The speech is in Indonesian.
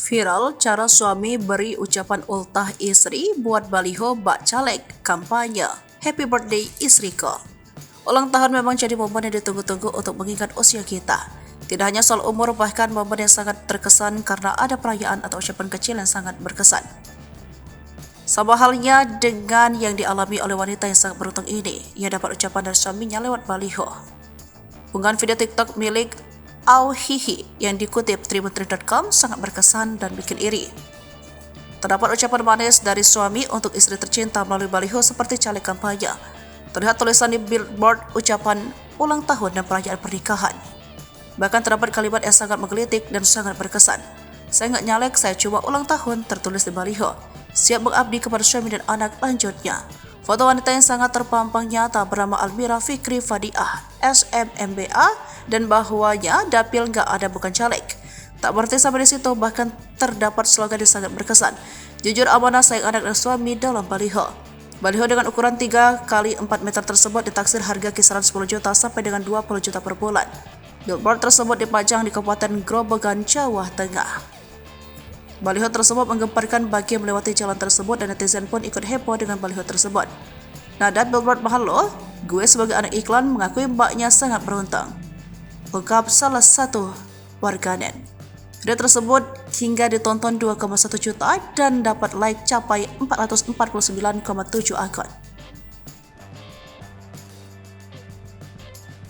Viral cara suami beri ucapan ultah istri buat baliho bak caleg kampanye. Happy birthday istriku. Ulang tahun memang jadi momen yang ditunggu-tunggu untuk mengingat usia kita. Tidak hanya soal umur, bahkan momen yang sangat terkesan karena ada perayaan atau ucapan kecil yang sangat berkesan. Sama halnya dengan yang dialami oleh wanita yang sangat beruntung ini. Ia dapat ucapan dari suaminya lewat baliho. Unggahan video TikTok milik Auhihi yang dikutip tribuntrip.com sangat berkesan dan bikin iri. Terdapat ucapan manis dari suami untuk istri tercinta melalui baliho seperti caleg kampanye. Terlihat tulisan di billboard ucapan ulang tahun dan perayaan pernikahan. Bahkan terdapat kalimat yang sangat menggelitik dan sangat berkesan. Saya nggak nyalek, saya cuma ulang tahun, tertulis di baliho. Siap mengabdi kepada suami dan anak, lanjutnya. Foto wanita yang sangat terpampang nyata bernama Almira Fikri Fadiah, SMMBA, dan bahwanya dapil nggak ada bukan caleg. Tak berhenti sampai di situ, bahkan terdapat slogan yang sangat berkesan. Jujur, amanah, sayang anak dan suami dalam baliho. Baliho dengan ukuran 3 x 4 meter tersebut ditaksir harga kisaran 10 juta sampai dengan 20 juta per bulan. Billboard tersebut dipajang di Kabupaten Grobogan, Jawa Tengah. Baliho tersebut menggemparkan bagi melewati jalan tersebut dan netizen pun ikut heboh dengan baliho tersebut. Nada billboard mahal loh, gue sebagai anak iklan mengakui mbaknya sangat beruntung, ungkap salah satu warganet. Video tersebut hingga ditonton 2,1 juta dan dapat like capai 449,7 akun.